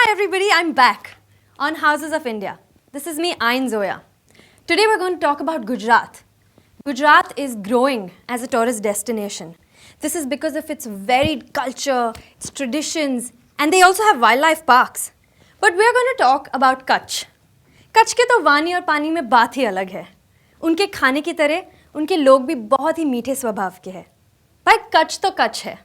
Hi everybody, I'm back on Houses of India. This is me, Ayn Zoya. Today we're going to talk about Gujarat. Gujarat is growing as a tourist destination. This is because of its varied culture, its traditions, and they also have wildlife parks. But we're going to talk about Kutch. Kutch के तो वानी और पानी में बात ही अलग है. उनके खाने की तरह उनके लोग भी बहुत ही मीठे स्वभाव के हैं. भाई कच्छ तो कच्छ है.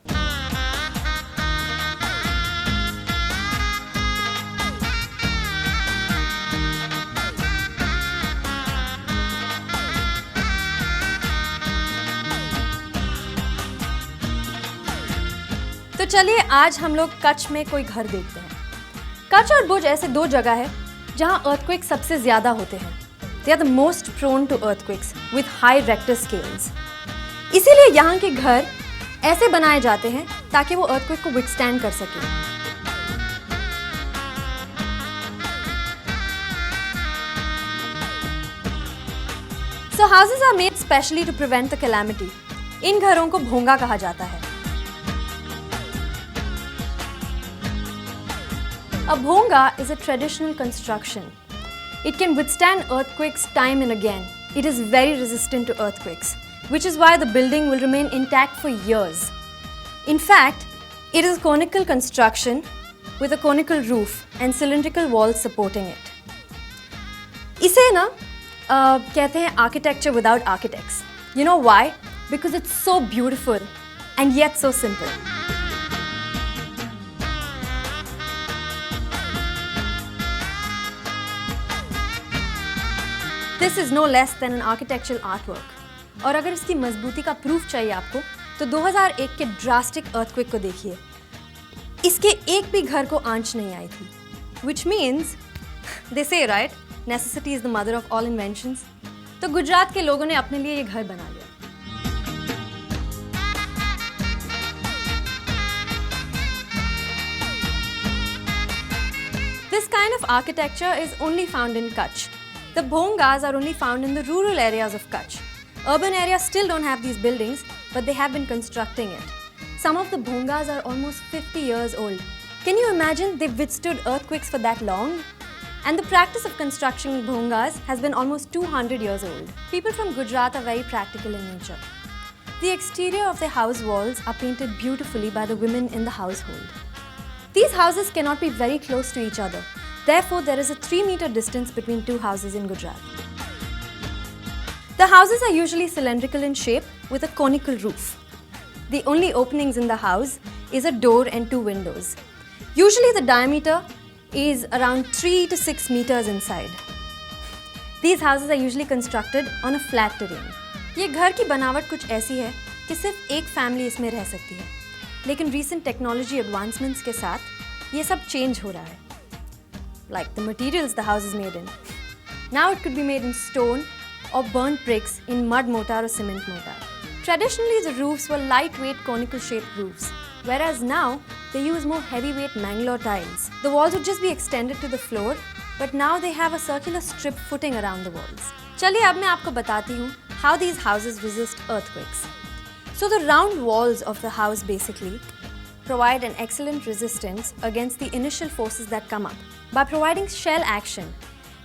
तो चलिए आज हम लोग कच्छ में कोई घर देखते हैं. कच्छ और भुज ऐसे दो जगह है जहां अर्थक्वेक सबसे ज्यादा होते हैं. They are the most prone to earthquakes with high Richter scales. इसीलिए यहाँ के घर ऐसे बनाए जाते हैं ताकि वो अर्थक्वेक को विथस्टैंड कर सके. So houses are made specially to prevent the calamity. इन घरों को भोंगा कहा जाता है. A bhonga is a traditional construction. It can withstand earthquakes time and again. It is very resistant to earthquakes, which is why the building will remain intact for years. In fact, it is a conical construction with a conical roof and cylindrical walls supporting it. इसे ना कहते हैं architecture without architects. You know why? Because it's so beautiful and yet so simple. This is no less than an architectural artwork. और अगर इसकी मजबूती का proof चाहिए आपको तो 2001 के ड्रास्टिक अर्थक्वेक को देखिए. इसके एक भी घर को आंच नहीं आई थी. Which means, they say right, necessity is the mother of all inventions. तो गुजरात के लोगों ने अपने लिए ये घर बना लिया. This kind of architecture is only found in Kutch. The bhongas are only found in the rural areas of Kutch. Urban areas still don't have these buildings, but they have been constructing it. Some of the bhongas are almost 50 years old. Can you imagine they've withstood earthquakes for that long? And the practice of constructing bhongas has been almost 200 years old. People from Gujarat are very practical in nature. The exterior of their house walls are painted beautifully by the women in the household. These houses cannot be very close to each other. Therefore, there is a 3-meter distance between two houses in Gujarat. The houses are usually cylindrical in shape with a conical roof. The only openings in the house is a door and 2 windows. Usually the diameter is around 3 to 6 meters inside. These houses are usually constructed on a flat terrain. ये घर की बनावट कुछ ऐसी है कि सिर्फ एक फैमिली इसमें रह सकती है. लेकिन recent technology advancements के साथ ये सब change हो रहा है. Like the materials the house is made in. Now it could be made in stone or burnt bricks in mud mortar or cement mortar. Traditionally, the roofs were lightweight conical shaped roofs, whereas now they use more heavyweight Mangalore tiles. The walls would just be extended to the floor, but now they have a circular strip footing around the walls. चलिए अब मैं आपको बताती हूँ how these houses resist earthquakes. So the round walls of the house basically provide an excellent resistance against the initial forces that come up by providing shell action,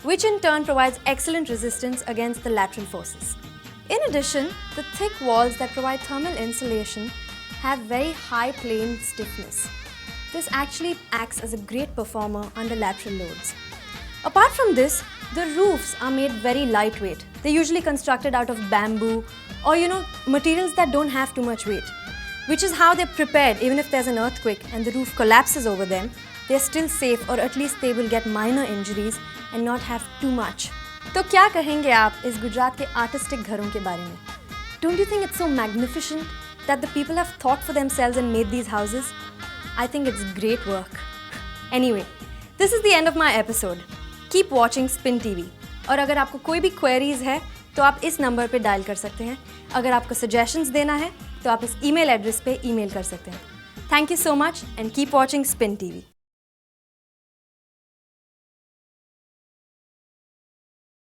which in turn provides excellent resistance against the lateral forces. In addition, the thick walls that provide thermal insulation have very high plane stiffness. This actually acts as a great performer under lateral loads. Apart from this, the roofs are made very lightweight. They're usually constructed out of bamboo or materials that don't have too much weight, which is how they're prepared. Even if there's an earthquake and the roof collapses over them, they're still safe, or at least they will get minor injuries and not have too much. तो क्या कहेंगे आप इस गुजरात के artistic घरों के बारे में? Don't you think it's so magnificent that the people have thought for themselves and made these houses? I think it's great work. Anyway, this is the end of my episode. Keep watching Spin TV. और अगर आपको कोई भी queries है तो आप इस number पे डायल कर सकते हैं. अगर आपको suggestions देना है तो आप इस email address पे email कर सकते हैं. Thank you so much and keep watching Spin TV.